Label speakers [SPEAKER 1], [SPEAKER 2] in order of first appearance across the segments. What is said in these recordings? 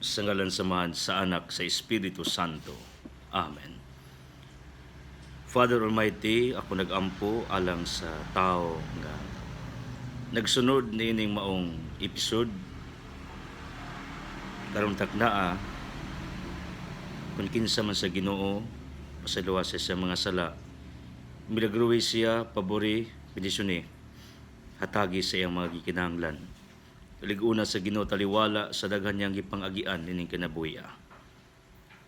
[SPEAKER 1] sa ngalan samahan sa Anak, sa Espiritu Santo. Amen. Father Almighty, ako nagampo alang sa tao nga nagsunod niining maong episode karon taknaa kung kinsa man sa Ginoo pasalawa sa mga sala milagruhi siya pabori bendisyon hatagi sa iyang mga gikinahanglan. Liguna sa Ginoo taliwala sa daghan niyang gipang-agian nining kinabuhi.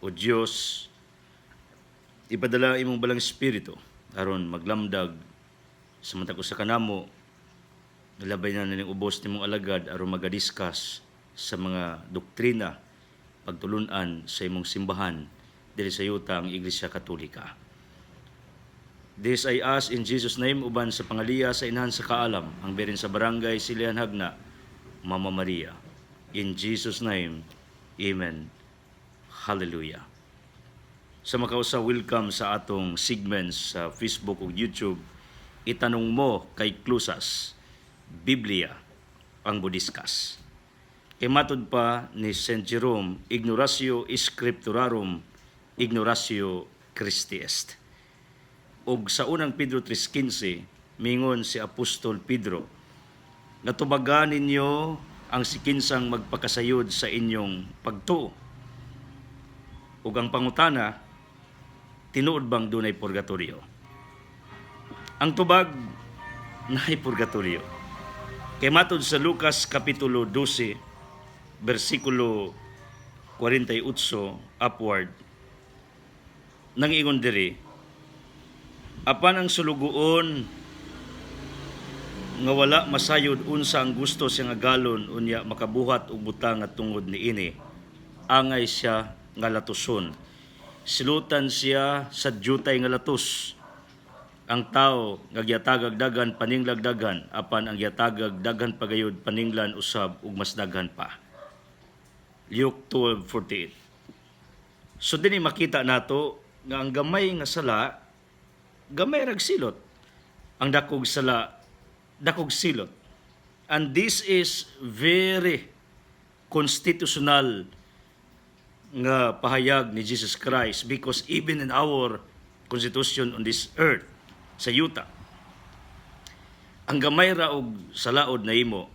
[SPEAKER 1] O Dios, ipadala imong balang espiritu aron maglamdag sa matag usa kanamo nalabay na ning ubos nimong alagad aron magadiskas sa mga doktrina pagtulunan sa imong simbahan diri sa yuta ang Iglesia Katolika. This I ask in Jesus' name, uban sa pangaliya sa inahan sa kaalam, ang berin sa barangay Silihan Hagna, Mama Maria. In Jesus' name, Amen. Hallelujah. Sa makausa, welcome sa atong segments sa Facebook o YouTube. Itanong mo kay Clusas, Biblia ang Budiskas. Kay matod pa ni St. Jerome, ignoratio scripturarum, ignoratio Christi est. Og sa unang Pedro 3:15, mingon si Apostol Pedro, natubagan ninyo ang sikinsang magpakasayod sa inyong pagtuo. Ug ang pangutana, tinuod bang dunay purgatorio? Ang tubag, naay purgatorio. Kay matod sa Lucas Kapitulo 12, versikulo 48 upward, nangingon diri, apan ang sulugoon nga wala masayod unsa ang gusto siya nga galon unya makabuhat og butang nga tungod niini, angay siya nga latuson. Silutan siya sa jutay nga latus. Ang tao nga giyatagag daghan paninglag daghan, apan ang giyatagag daghan pagayod paninglan usab ug mas daghan pa. Luke 12:48. So dinhi makita nato nga ang gamay nga sala gamay rag silot. Ang dakog sala dakog silot. And this is very constitutional nga pahayag ni Jesus Christ, because even in our constitution on this earth sa yuta, ang gamay ra og salaod na imo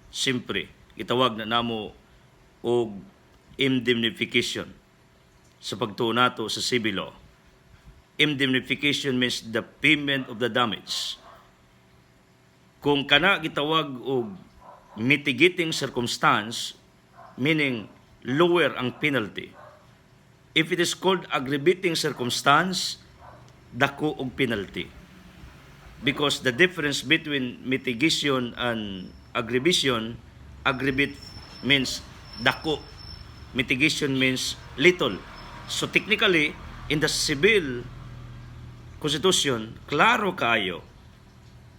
[SPEAKER 1] simpre itawag na namo og indemnification sa pagtuo nato sa civil law. Indemnification means the payment of the damage. Kung kana gitawag og mitigating circumstance, meaning lower ang penalty. If it is called aggravating circumstance, dako og penalty. Because the difference between mitigation and aggravation, aggravate means dako, mitigation means little. So technically, in the civil constitution, klaro kaayo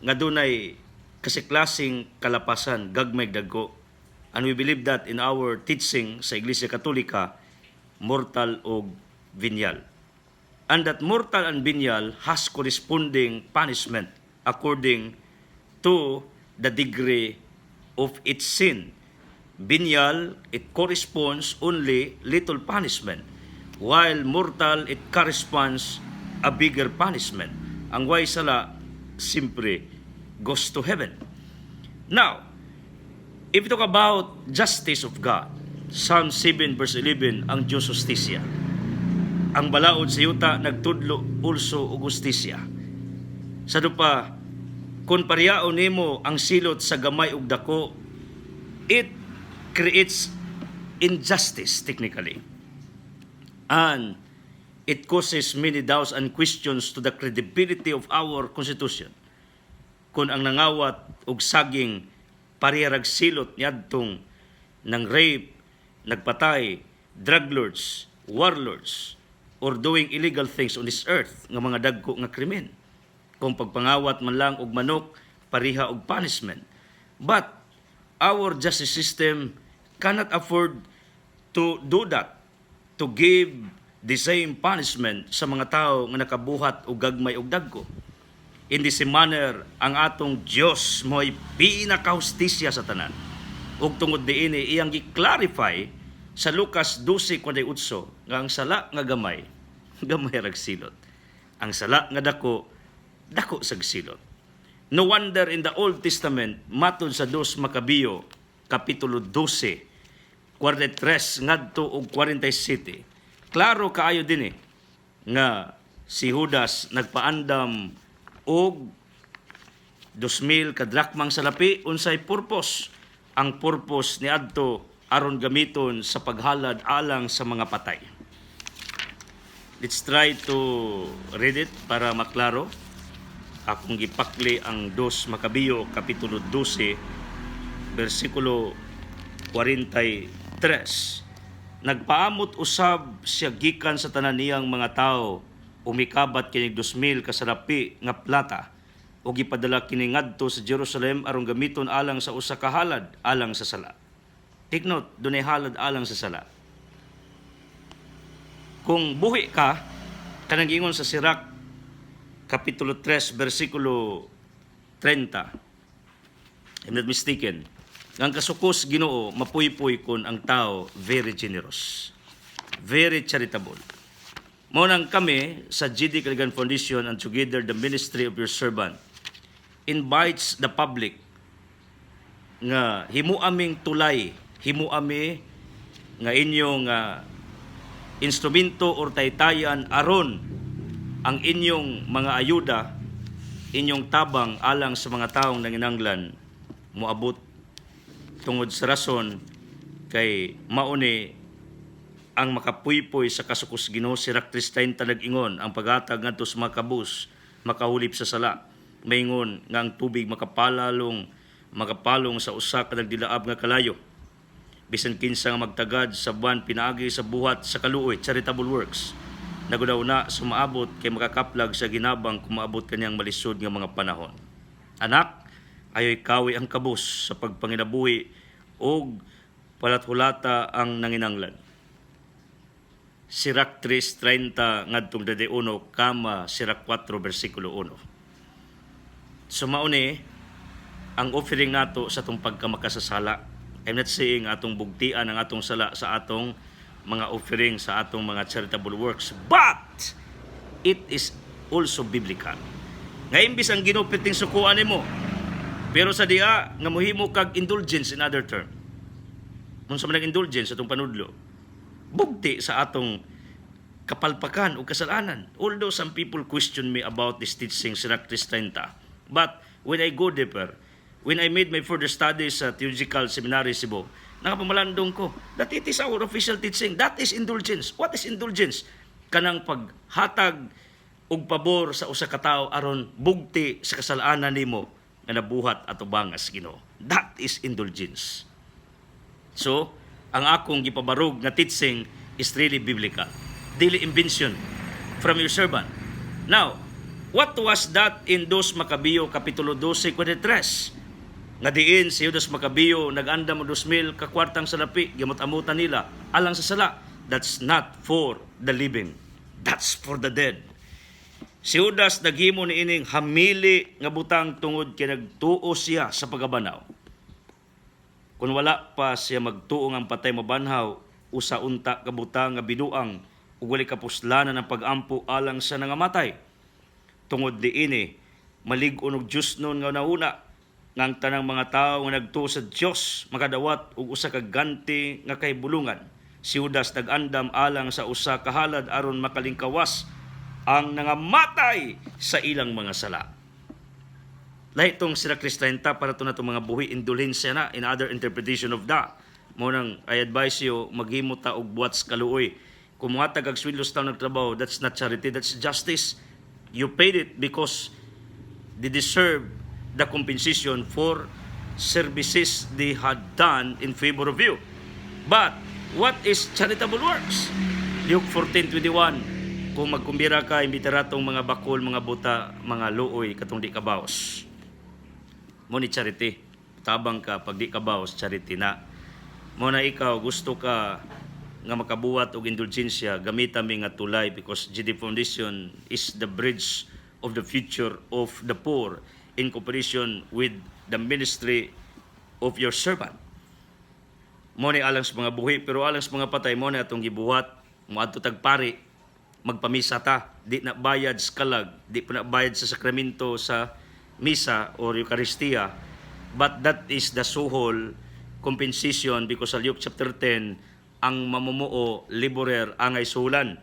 [SPEAKER 1] nga dunay kasiklasing kalapasan, gagmay dagko. And we believe that in our teaching sa Iglesia Katolika, mortal o venial. And that mortal and venial has corresponding punishment according to the degree of its sin. Venial, it corresponds only little punishment, while mortal, it corresponds a bigger punishment. Ang way sala, simpre, goes to heaven. Now, if we talk about justice of God, Psalm 7 verse 11, ang Diyos justisya. Ang balaod sa yuta nagtudlo pulso o justisya. Sa dupa, kung pariyaon nimo ang silot sa gamay ug dako, it creates injustice technically. And it causes many doubts and questions to the credibility of our Constitution. Kung ang nangawat og saging parehirag silot niadtong ng rape, nagpatay, drug lords, warlords, or doing illegal things on this earth nga mga dagko nga krimen. Kung pagpangawat man lang og manok, pariha og punishment. But our justice system cannot afford to do that, to give the same punishment sa mga tao nga nakabuhat og gagmay og dagko. In this manner, ang atong Diyos mo'y pinakahustisya sa tanan. Ug tungod diini iyang gi-clarify sa Lucas 12:48 nga ang sala nga gamay gamay rag silot. Ang sala nga dako dako sag silot. No wonder in the Old Testament matud sa 2 Makabeyo kapitulo 12 43 ngadto og 47 klaro kaayo dinhi nga si Judas nagpaandam og 2,000 ka drakmang salapi. Unsay purpose? Ang purpose ni adto aron gamiton sa paghalad alang sa mga patay. Let's try to read it para maklaro. Akong gipakli ang 2 Makabeyo kapitulo 12 bersikulo 43. Nagpaamot usab siya gikan sa tanan niyang mga tawo, umikabat kining 2,000 ka salapi nga plata o gipadala kini ngadto sa Jerusalem aron gamiton alang sa usa ka halad alang sa sala. Take note, dunay halad alang sa sala. Kung buhi ka, kanang ingon sa Sirach kapitulo 3 bersikulo 30. I'm not mistaken. Ang kasukos Ginoo mapuy-puy kon ang tao very generous, very charitable. Mao nang kami sa GD Kaligan Foundation and together the ministry of your servant invites the public nga himuaming tulay, himuami nga inyong instrumento or taytayan aron ang inyong mga ayuda, inyong tabang alang sa mga taong nanginanglan moabot tungod sa rason kay mauni ang makapuypoy sa kasukos Ginoo. Sirach 3:30 nag-ingon ang paghatag ngadto sa mga kabus makahulip sa sala. Maingon nga ang tubig makapalong sa usa ka nagdilaab nga kalayo. Bisan kinsa nga magtagad sa buwan pinaagi sa buhat sa kaluoy, charitable works. Nagudaw-na sumaabot kay makakaplag sa ginabang kung maabot kaniyang malisod nga mga panahon. Anak, ayoy kawi ang kabus sa pagpanginabuhi og palat-hulata ang nanginanglan. Sirach 3:30 ngadtong 21 kama Sirach 4 bersikulo 1. Sumauni ang offering nato sa atong pagkamakasasala. I'm not saying atong bugtian ang atong sala sa atong mga offering sa atong mga charitable works, but it is also biblical. Nga imbis ang ginupiting sukuan nimo, pero sa dia nga mohimo kag indulgence in other term. Kung sa manang indulgence atong panudlo, bugti sa atong kapalpakan o kasalanan. Although some people question me about this teaching, Sirach 3:30, but when I go deeper, when I made my further studies sa Theological Seminary Cebu, nakapamalandong ko that it is our official teaching. That is indulgence. What is indulgence? Kanang paghatag og pabor sa usa ka tawo aron bugti sa kasalanan nimo nga nabuhat ato bangas Ginoo. That is indulgence. So, ang akong gipabarog nga teaching is really biblical. Daily invention from your servant. Now, what was that in 2 Makabeyo kapitulo 12:43? Nga diin si Judas Makabeyo nag-andam og 2,000 ka kwartang salapi gimot-amutan nila alang sa sala. That's not for the living. That's for the dead. Si Judas naghimo ni ining hamili nga butang tungod kay nagtuo siya sa pagabanaw. Kung wala pa siya magtuo ang patay mabanhaw, usa unta ka butang nga binuang ug wali kapuslanan ang pag-ampo alang sa nangamatay. Tungod diini malig-on og Dios nun nga nauna nga ang tanang mga tawo nga nagtuo sa Dios makadawat og usa ka ganti nga kahibulungan. Si Judas nag-andam alang sa usa ka halad aron makalingkawas ang nangamatay sa ilang mga sala. Lahi itong Sirach 3:30 para ito na itong mga buhi indulhensya na in other interpretation of that. Munang I advise you maghimo ta og buwats kaluoy. Kung mga tagagsweldos taw nagtrabaho, that's not charity, that's justice. You paid it because they deserve the compensation for services they had done in favor of you. But what is charitable works? Luke 14:21. Kung magkumbira ka, imbitara tong mga bakol, mga buta, mga luoy, katong di kabaos. Mo ni charity. Tabang ka, pag di kabaos, charity na. Mo na ikaw, gusto ka nga makabuhat og indulgensya, gamita mi nga tulay because GD Foundation is the bridge of the future of the poor in cooperation with the ministry of your servant. mo ni alang sa mga buhi, pero alang sa mga patay mo ni atong gibuhat, moadto tag pari, magpamisa ta, di na bayad sa kalag, di pa na bayad sa sakramento sa misa or Eucharistia, but that is the suhol compensation because sa Luke chapter 10, ang mamumuo liborer angay sulan.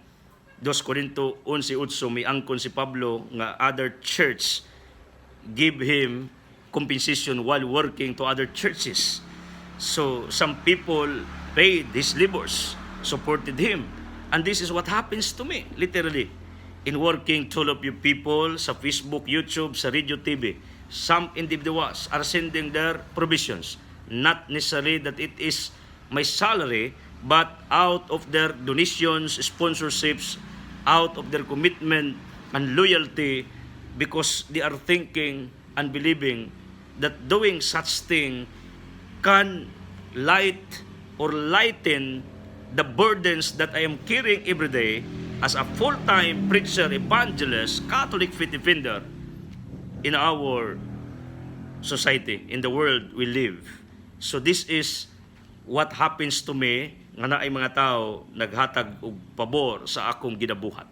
[SPEAKER 1] 2 Corinto 11:8 may angkon si Pablo nga other church give him compensation while working to other churches. So some people paid his labors, supported him. And this is what happens to me, literally. In working to help you people sa Facebook, YouTube, sa radio, TV, some individuals are sending their provisions. Not necessarily that it is my salary, but out of their donations, sponsorships, out of their commitment and loyalty, because they are thinking and believing that doing such thing can light or lighten the burdens that I am carrying every day as a full-time preacher, evangelist, Catholic faith defender in our society, in the world we live. So this is what happens to me nga naay mga tao naghatag og pabor sa akong ginabuhat.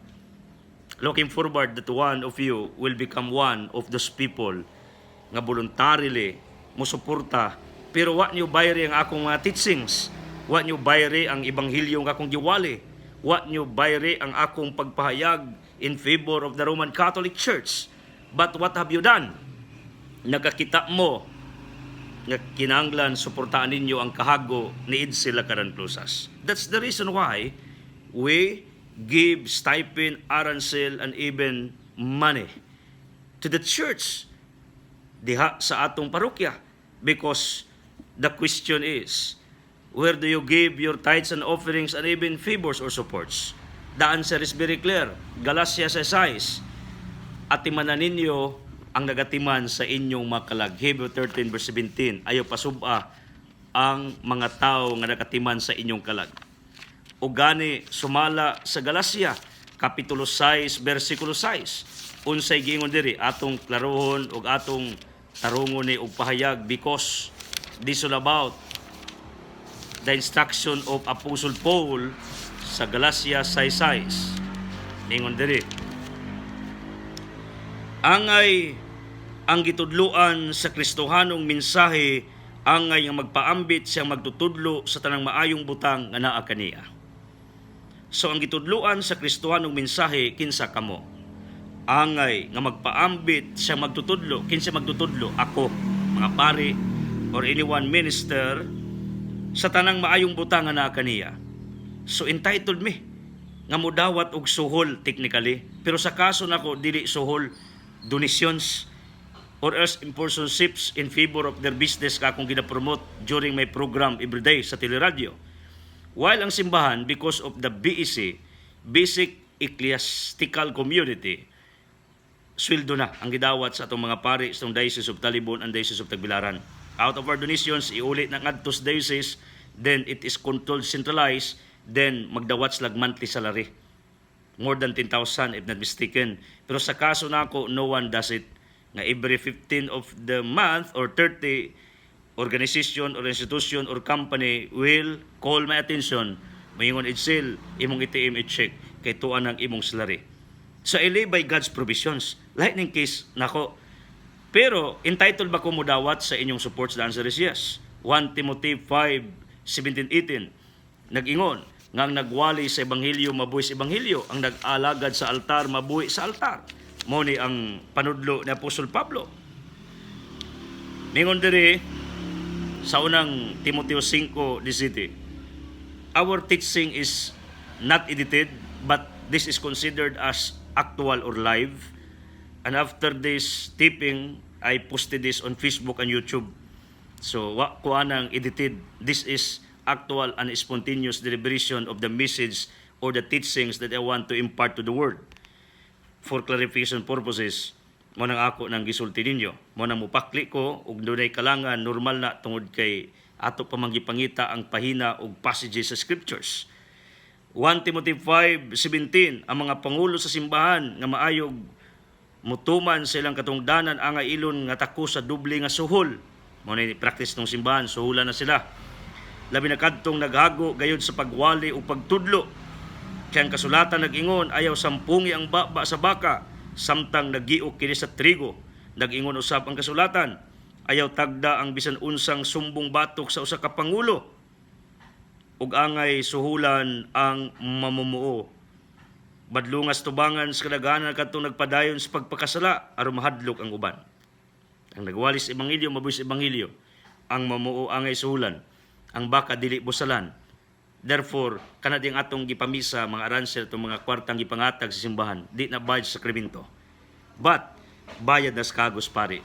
[SPEAKER 1] Looking forward that one of you will become one of those people nga voluntarily mo suporta, pero wa niyo bayre ang akong mga teachings, wa niyo bayre ang ebanghelyo nga akong giwali, wa niyo bayre ang akong pagpahayag in favor of the Roman Catholic Church. But what have you done? Nagakita mo nga kinahanglan suportaan ninyo ang kahago ni Edsel Lacaran-Clusas. That's the reason why we give stipend, arancel, and even money to the church diha sa atong parokya, because the question is, where do you give your tithes and offerings and even favors or supports? The answer is very clear. Galatia 6, atimanan ninyo ang nagatiman sa inyong makalag. Hebrew 13 verse 17, ayaw pasuba ang mga tao nga nagatiman sa inyong kalag. O gani sumala sa Galacia, Kapitulo 6, versikulo 6, unsay giingon diri, atong klarohon o atong tarungon ni og pahayag, because this all about the instruction of Apostle Paul sa Galatia 6:6. Ningon diri, angay ang gitudloan sa Kristohanong mensahe, angay nga magpaambit siyang magtutudlo sa tanang maayong butang nga naa kaniya. So ang gitudloan sa Kristohanong mensahe kinsa kamo? Angay nga magpaambit siyang magtutudlo. Kinsa magtutudlo? Ako, mga pari, or anyone minister sa tanang maayong butang nga naa kaniya. So entitled me nga modawat og suhol technically, pero sa kaso nako dili suhol, donations or else sponsorships in favor of their business ka akong gina-promote during my program everyday sa teleradyo. While ang simbahan, because of the BEC, Basic Ecclesiastical Community, sweldo na ang gidawat sa atong mga pari sa Diocese of Talibon and Diocese of Tagbilaran. Out of our donations, iulit na ngadto sa diocese, then it is controlled, centralized, then magdawat slag monthly salary. More than 10,000 if not mistaken. Pero sa kaso nako, no one does it. Nga every 15 of the month or 30, organization or institution or company will call my attention, mayingon Edsel, imong ATM i-check kay tuan ang imong salary. So I live by God's provisions. Lightning case nako. Pero entitled ba ko mo dawat sa inyong supports? The answer is yes. 1 Timothy 5:17-18 nag-ingon nga ang nagwali sa ebanghelyo mabuhi sa ebanghelyo, ang nag-alagad sa altar mabuhi sa altar. Mo ni ang panudlo ni Apostol Pablo. Ningon diri sa unang Timoteo 5:17, our teaching is not edited, but this is considered as actual or live. And after this taping, I posted this on Facebook and YouTube. So, wa ko anang edited. This is actual and spontaneous deliberation of the message or the teachings that I want to impart to the world. For clarification purposes, mo nang ako nang gisulti ninyo. Mo nang mupakli ko, ug dunay kalangan, normal na tungod kay ato pamanggipangita ang pahina og passages sa scriptures. 1 Timothy 5:17, ang mga pangulo sa simbahan nga maayog mutuman sa ilang katungdanan angay ilon nga tako sa doble nga suhol. Mo ni practice ng simbahan, suhulan na sila. labi na kadtong naghago gayud sa pagwali o pagtudlo. Kaya ang kasulatan nag-ingon, ayaw sampungi ang baba sa baka, samtang nagiok kini sa trigo. Nag-ingon usab ang kasulatan, ayaw tagda ang bisan unsang sumbong batok sa usa ka pangulo, ug angay suhulan ang mamumuo. Badlungas tubangan sa kadaghanan kadtong nagpadayon sa pagpakasala aron mahadlok ang uban. Ang nagwalis ebanghelyo mabuhi sa ebanghelyo, ang mamuo angay suhulan, ang baka dili busalan. Therefore, kana ding atong gipamisa mga aransel itong mga kwartang gipangatag sa simbahan, di na bayad sa sakramento. But bayad na sa kagos pare.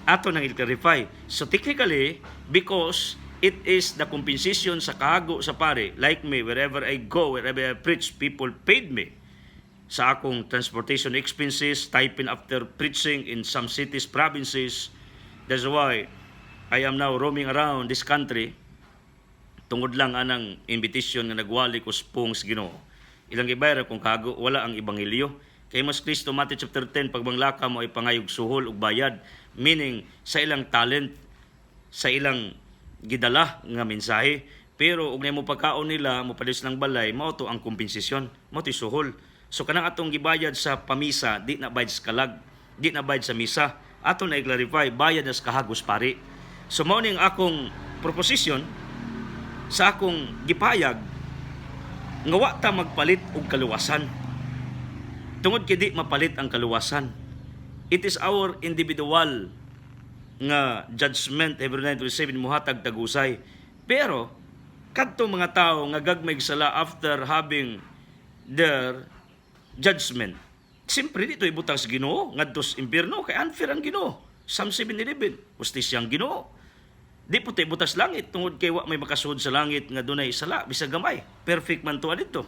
[SPEAKER 1] Ato nang i-clarify. So technically, because it is the compensation sa kahago sa pare, like me, wherever I go, wherever I preach, people paid me sa akong transportation expenses, typing after preaching in some cities, provinces. That's why I am now roaming around this country tungod lang anang invitation nga nagwali ko spong sa Ginoo. Ilang gibayra kung kago, wala ang ebanghelyo. Kay mas Kristo, Matthew chapter 10, pagbanglaka mo ay pangayog suhol ug bayad. Meaning, sa ilang talent, sa ilang gidala nga mensahe. Pero, ug na mo pagkaon nila, mo padis ng balay, mao to ang kompensasyon, mao to suhol. So, kanang atong gibayad sa pamisa, di na bayad sa kalag, di na bayad sa misa. Ato na i-clarify, bayad na sa kahagos pare. So, mao ning akong proposition, sa akong gipayag, nga wa ta magpalit og kaluwasan. Tungod kay di mapalit ang kaluwasan. It is our individual nga judgment every 9-7 muhatag tagusay. Pero kadto mga tao nga gagmay sala after having their judgment, simpre dito ibutang sa Ginoo ngadto sa impierno kay unfair ang Ginoo. Psalm 7:11, justisya ang Ginoo. Di po tayo butas langit, tungod kay wa may makasuod sa langit nga dunay sala, bisag gamay. Perfect man tuwa dito.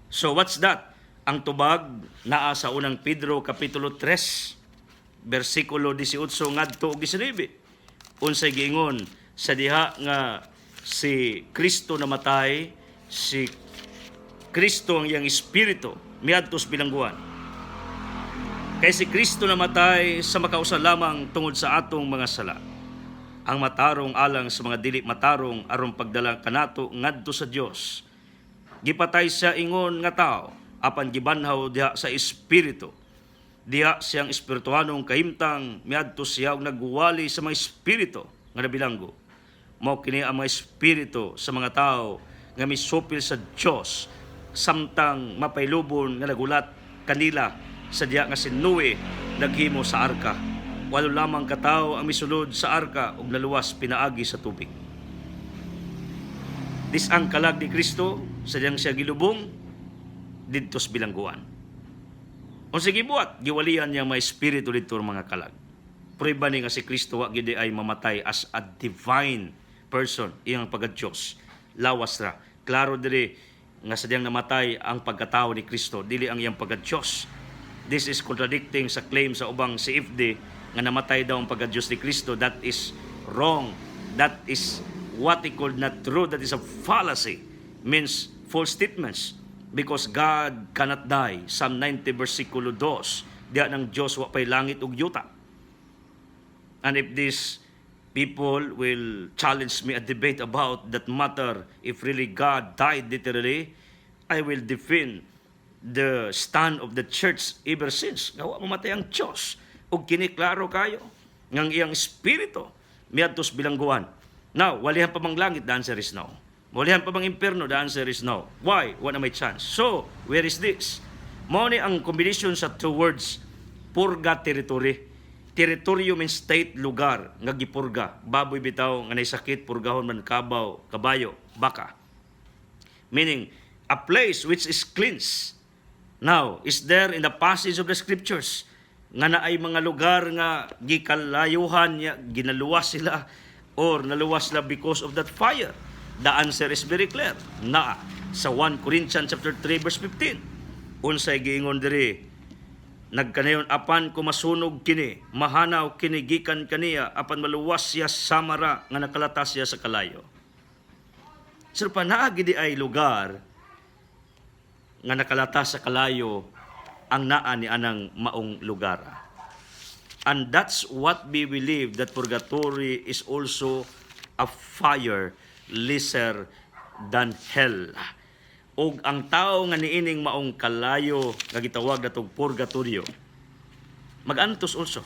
[SPEAKER 1] So what's that? Ang tubag naa sa unang Pedro kapitulo 3, versikulo 18 ngadto og 19. Unsay giingon sa diha nga si Kristo namatay, si Kristo ang iyang espiritu miadtos bilangguan. Kay si Kristo namatay sa makausa lamang tungod sa atong mga sala. Ang matarong alang sa mga dili matarong aron pagdala kanato ngadto sa Dios. Gipatay siya ingon nga tao, apan gibanhaw diha sa espiritu. Diha siyang espirituanong kahimtang miadto siya og nagwali sa mga espiritu nga nabilanggo. Mao kini ang mga espiritu sa mga tao nga misupil sa Dios samtang mapailubon nga nagulat kanila sa diha nga si Noe naghimo sa arka. Walo lamang katao ang misulod sa arka ug naluwas pinaagi sa tubig. Dis ang kalag ni Kristo sa diyang siya gilubong didto sa bilangguan. Unsa gibuhat, giwalian niya may espiritu didto mga kalag. Prueba ni nga si Kristo wa gid ay mamatay as a divine person, iyang pagka-Dios. Lawas ra. Klaro diri nga sa diyang namatay ang pagkatao ni Kristo, dili ang iyang pagka-Dios. This is contradicting sa claim sa ubang CFD nga namatay daw ang pagka-Diyos ni Kristo. That is wrong. That is what they call not true. That is a fallacy. Means false statements. Because God cannot die. Psalm 90 versikulo 2. Diya ng Diyos wa pay langit ug yuta. And if these people will challenge me a debate about that matter, if really God died literally, I will defend the stand of the church ever since. Nga wa mamatay ang Diyos. O kiniklaro kayo ng iyang espiritu miadtos bilangguan. Now, walihan pa bang langit? The answer is no. Walihan pa bang impierno? The answer is no. Why? Wala may chance. So, where is this? Mao ni ang combination sa two words, purga territory. Teritoryo means state, lugar, nga gipurga. Baboy bitaw, nga naisakit, purgahon man kabaw, kabayo, baka. Meaning, a place which is cleansed. Now, is there in the passage of the scriptures nga naay mga lugar nga gikalayuhan niya, ginaluwas sila or naluwas sila because of that fire? The answer is very clear. Na sa 1 Corinthians chapter 3 verse 15. Unsay giingon diri, nagkanayon apan ko masunog kini, mahanaw kini gikan kaniya apan maluwas siya samara nga nakalatas siya sa kalayo. So panaagi di ay lugar nga nakalatas sa kalayo ang naa ni anang maong lugar. And that's what we believe, that purgatory is also a fire lesser than hell. Ug ang tao nga niining maong kalayo nga gitawag natong purgatorio, magantos also.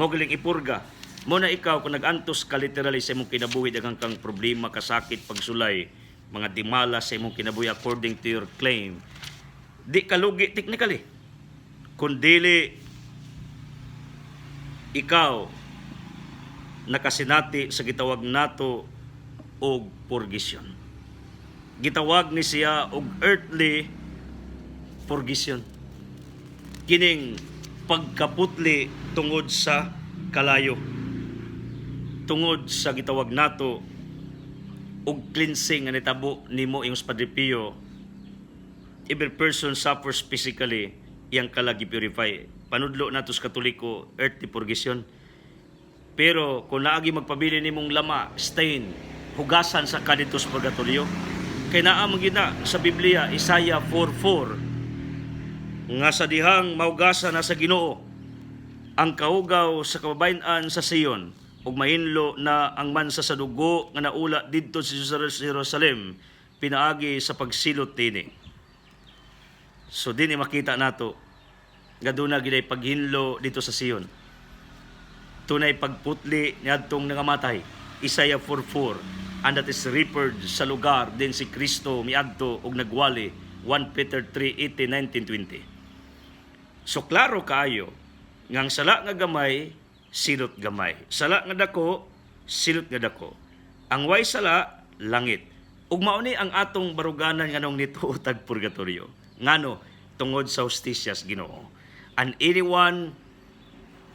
[SPEAKER 1] Mo giling ipurga. Mo na ikaw kung nagantos ka literally sa imong kinabuhi daghang kang problema, kasakit, pagsulay, mga dimala sa imong kinabuhi according to your claim. Di ka lugi technically. Kung dili ikaw nakasinati sa gitawag nato og purgisyon. Gitawag ni siya og earthly purgisyon. Kining pagkaputli tungod sa kalayo. Tungod sa gitawag nato og cleansing nga nitabo nimo imong Padre Pio. Every person suffers physically, iyang kalagi purify. Panudlo nato sa Katoliko, earthly purgisyon. Pero kung naagi magpabili nimong lama, stain, hugasan sa kaditos purgatorio, kay naa man gina sa Biblia, Isaiah 4:4, nga sa dihang mahugasan na sa Ginoo ang kaugaw sa kababayan sa Sion, ug mahinlo na ang mansa sa dugo nga naula didto sa Jerusalem, pinaagi sa pagsilot dinhi. So dinhi makita nato nga duna giday paghinlo dito sa Sion. Tunay pagputli niadtong nangamatay, Isaiah 4:4, and that is referred sa lugar din si Kristo miadto og nagwali, 1 Peter 3:18, 19, 20. So klaro kaayo ngang sala nga gamay, silot gamay. Sala nga dako, silot nga dako. Ang way sala, langit. Ug mao ni ang atong baruganan nganong nituotag purgatorio. Ngano tungod sa husticias Ginoo. And anyone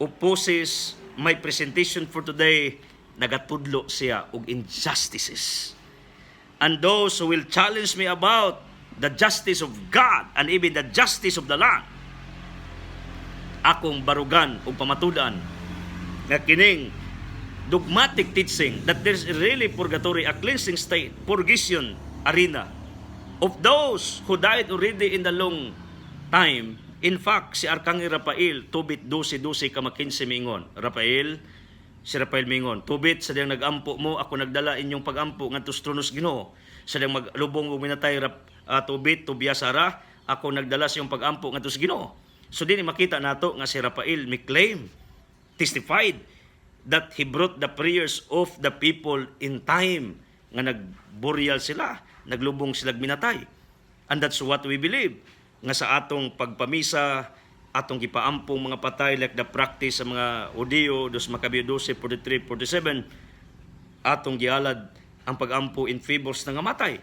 [SPEAKER 1] opposes my presentation for today, nagatudlo siya og injustices. And those who will challenge me about the justice of God and even the justice of the land, akong barugan o pamatudan nga kining dogmatic teaching that there's really purgatory, a cleansing state, purgation arena of those who died already in the long time. In fact, si Arkanghel Rafael, tubit 12 ka makinse mingon. Si Rafael mingon, tubit sa diyang nagampo mo, ako nagdala inyong pagampo ngadto sa tronos Ginoo. Sa diyang maglubong ug minatay tubit tubiya sara, ako nagdala sa iyong pagampo ngadto sa Ginoo. So dinhi makita nato nga si Rafael claim, testified that he brought the prayers of the people in time nga nagburial sila, naglubong sila minatay. And that's what we believe. Nga sa atong pagpamisa, atong gipaampong mga patay like the practice sa mga Hudiyo, dos Maccabees 12, 43, 47, atong gialad ang pagampo in favors nga matay.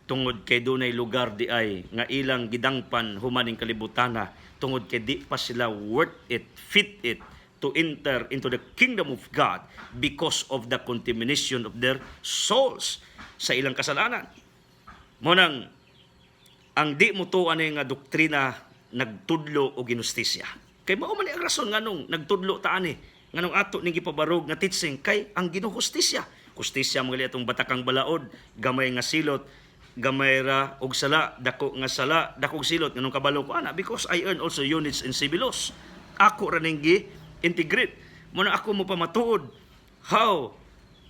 [SPEAKER 1] Tungod kay dunay lugar di ay nga ilang gidangpan humaning kalibutana, tungod kay di pa sila worth it, fit it to enter into the kingdom of God because of the contamination of their souls sa ilang kasalanan. Monang ang di mo to ani nga doktrina nagtudlo o ginustisya. Kay mao man ang rason nganong nagtudlo ta ani, nganong ato ning gipabarog nga teaching kay ang Ginoo hustisya. Hustisya mga atong batakang balaod, gamay nga silot, gamay ra og sala, dako nga sala, dakog silot nganong kabalo ko ana because I earn also units in civil laws. Ako ra ning gi-integrate. Muna ako mo pamatuod how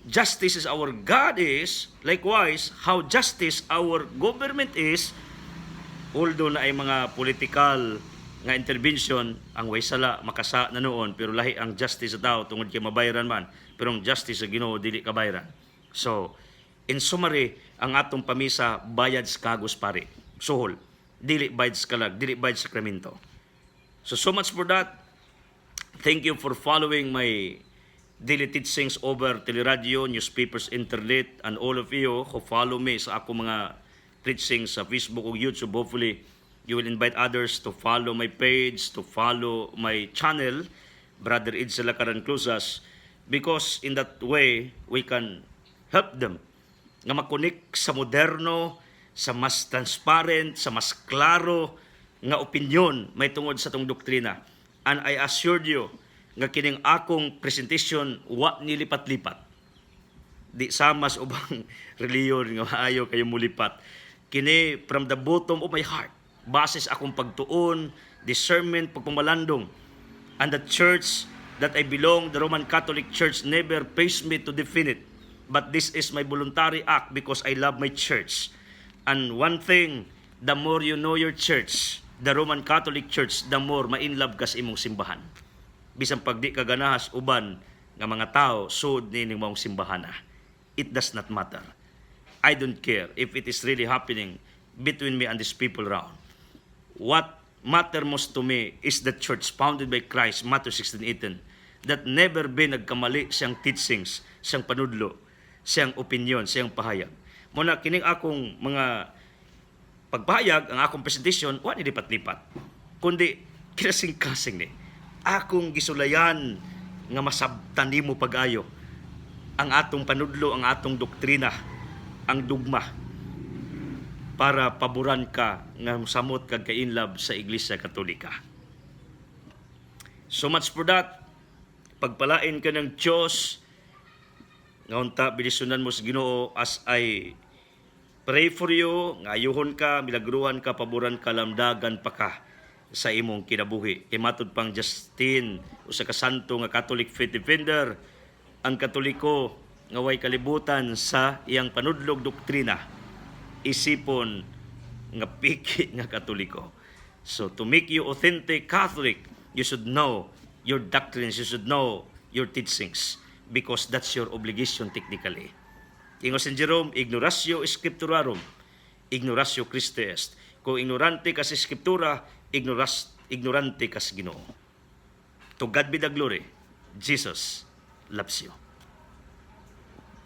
[SPEAKER 1] justice is our God is, likewise how justice our government is. Although na ay mga political nga intervention, ang way sala makasa na noon, pero lahi ang justice sa tao tungod kay mabayaran man, pero ang justice sa Ginoo dili kabayaran. So, in summary, ang atong pamisa bayad sa kagos pare, suhol, dili bayad sa kalag, dili bayad sa sakramento. So much for that. Thank you for following my daily teachings over teleradio, newspapers, internet, and all of you who follow me sa ako mga preaching sa Facebook o YouTube. Hopefully, you will invite others to follow my page, to follow my channel, Brother Edsel Lakaran Clusas, because in that way, we can help them nga makunik sa moderno, sa mas transparent, sa mas klaro nga opinion may tungod sa tong doktrina. And I assured you nga kining akong presentation wa nilipat-lipat. Di samas ubang reliyon nga maayo kayo mulipat. Kini from the bottom of my heart, basis akong pagtuon, discernment, pagpamalandong. And the church that I belong, the Roman Catholic Church, never pays me to define it. but this is my voluntary act because I love my church. And one thing, the more you know your church, the Roman Catholic Church, the more ma-inlove ka sa imong simbahan. Bisan pag di ka ganahas uban nga mga tao sud ni imong simbahan. It does not matter. I don't care if it is really happening between me and these people around. What matter most to me is the church founded by Christ, Matthew 16:18, that never been nagkamali siyang teachings, siyang panudlo, siyang opinion, siyang pahayag. Muna kining akong mga pagpahayag, ang akong presentation, wa ni lipat-lipat, kundi kinasing-kasing ni. Akong gisulayan nga masabtan nimo pag-ayo ang atong panudlo, ang atong doktrina, ang dugma, para paboran ka nga samot kag kainlab sa Iglesia Katolika. So much for that. Pagpalain ka ng Diyos, nga unta bilisunan mo sa Ginoo as I pray for you, nga ayuhon ka, milagruhan ka, paboran ka, lamdagan pa ka sa imong kinabuhi. Kay matud pang Justin, usa ka santo nga Catholic faith defender, ang Katoliko nga way kalibutan sa iyang panudlog doktrina, isipon nga piki nga Katoliko. So to make you authentic Catholic, you should know your doctrines, you should know your teachings, because that's your obligation technically. Ingo San Jerome, ignoratio scripturarum, ignoratio Christi est. Kung ignorante ka sa Scriptura, ignorante ka sa Ginoo. To God be the glory. Jesus loves you.